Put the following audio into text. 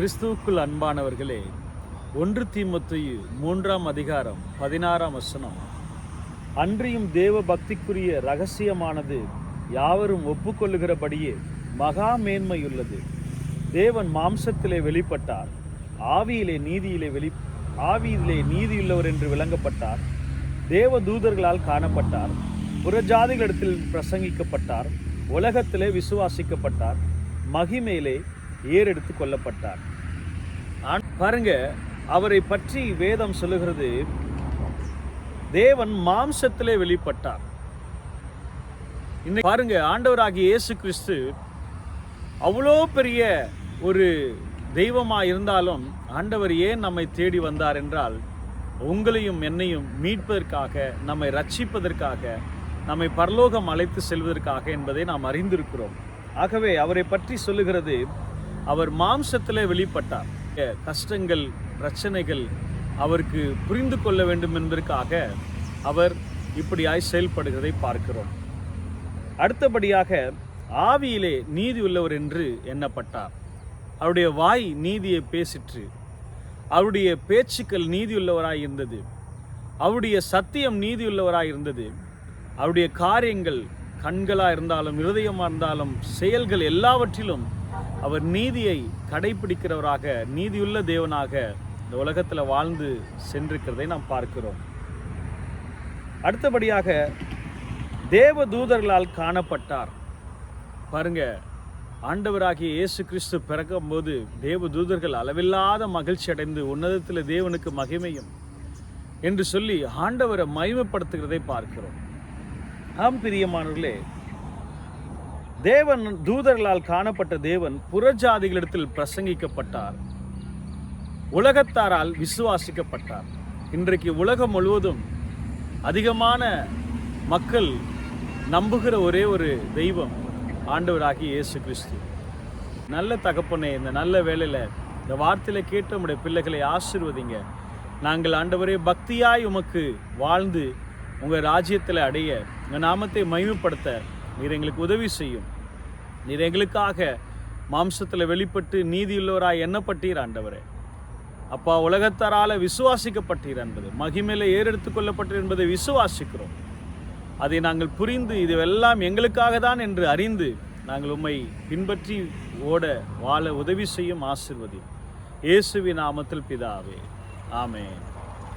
கிறிஸ்துவுக்குள் அன்பானவர்களே, 1 தீமோத்தேயு 3ஆம் அதிகாரம் 16ஆம் வசனம். அன்றியும் தேவ பக்திக்குரிய இரகசியமானது யாவரும் ஒப்புக்கொள்ளுகிறபடியே மகா மேன்மையுள்ளது. தேவன் மாம்சத்திலே வெளிப்பட்டார், ஆவியிலே நீதியுள்ளவர் என்று விளங்கப்பட்டார், தேவ தூதர்களால் காணப்பட்டார், புறஜாதிகளிடத்தில் பிரசங்கிக்கப்பட்டார், உலகத்திலே விசுவாசிக்கப்பட்டார், மகிமையிலே ஏறெடுத்து கொள்ளப்பட்டார். பாருங்க, அவரை பற்றி வேதம் சொல்லுகிறது, தேவன் மாம்சத்திலே வெளிப்பட்டார். இன்னைக்கு பாருங்க, ஆண்டவராகிய இயேசு கிறிஸ்து அவ்வளோ பெரிய ஒரு தெய்வமாக இருந்தாலும் ஆண்டவர் ஏன் நம்மை தேடி வந்தார் என்றால், உங்களையும் என்னையும் மீட்பதற்காக, நம்மை ரட்சிப்பதற்காக, நம்மை பரலோகம் அழைத்து செல்வதற்காக என்பதை நாம் அறிந்திருக்கிறோம். ஆகவே அவரை பற்றி சொல்லுகிறது, அவர் மாம்சத்திலே வெளிப்பட்டார். கஷ்டங்கள், பிரச்சனைகள் அவருக்கு புரிந்து கொள்ள வேண்டும் என்பதற்காக அவர் இப்படியாய் செயல்படுகிறதை பார்க்கிறோம். அடுத்தபடியாக ஆவியிலே நீதி உள்ளவர் என்று எண்ணப்பட்டார். அவருடைய வாய் நீதியை பேசிற்று, அவருடைய பேச்சுக்கள் நீதியுள்ளவராய் இருந்தது, அவருடைய சத்தியம் நீதியுள்ளவராய் இருந்தது, அவருடைய காரியங்கள் கண்களாக இருந்தாலும் இருதயமாக இருந்தாலும் செயல்கள் எல்லாவற்றிலும் அவர் நீதியை கடைபிடிக்கிறவராக, நீதியுள்ள தேவனாக இந்த உலகத்தில் வாழ்ந்து சென்றிருக்கிறதை நாம் பார்க்கிறோம். அடுத்தபடியாக தேவ தூதர்களால் காணப்பட்டார். பாருங்க, ஆண்டவராகிய இயேசு கிறிஸ்து பிறக்கும்போது தேவ தூதர்கள் அளவில்லாத மகிழ்ச்சி அடைந்து உன்னதத்தில் தேவனுக்கு மகிமையும் என்று சொல்லி ஆண்டவரை மகிமைப்படுத்துகிறதை பார்க்கிறோம். ஆம் பிரியமானவர்களே, தேவன் தூதர்களால் காணப்பட்ட தேவன் புறஜாதிகளிடத்தில் பிரசங்கிக்கப்பட்டார், உலகத்தாரால் விசுவாசிக்கப்பட்டார். இன்றைக்கு உலகம் முழுவதும் அதிகமான மக்கள் நம்புகிற ஒரே ஒரு தெய்வம் ஆண்டவராகிய இயேசு கிறிஸ்து. நல்ல தகப்பனே, இந்த நல்ல வேளையில் இந்த வார்த்தையில் கேட்ட உம்முடைய பிள்ளைகளை ஆசீர்வதிங்க. நாங்கள் ஆண்டவரே பக்தியாய் உமக்கு வாழ்ந்து உங்கள் ராஜ்யத்தில் அடைய, உங்கள் நாமத்தை மகிமைப்படுத்த நீர் எங்களுக்கு உதவி செய்யும். நீர் எங்களுக்காக மாம்சத்தில் வெளிப்பட்டு நீதியுள்ளவராய் எண்ணப்பட்டீர் ஆண்டவரே. அப்பா, உலகத்தாரால் விசுவாசிக்கப்பட்டீர் என்பது, மகிமையில ஏறெடுத்து கொள்ளப்பட்டீர் என்பதை விசுவாசிக்கிறோம். அதை நாங்கள் புரிந்து இதுவெல்லாம் எங்களுக்காக தான் என்று அறிந்து நாங்கள் உம்மை பின்பற்றி ஓட வாழ உதவி செய்யும். ஆசீர்வதி. இயேசுவின் நாமத்தில் பிதாவே, ஆமென்.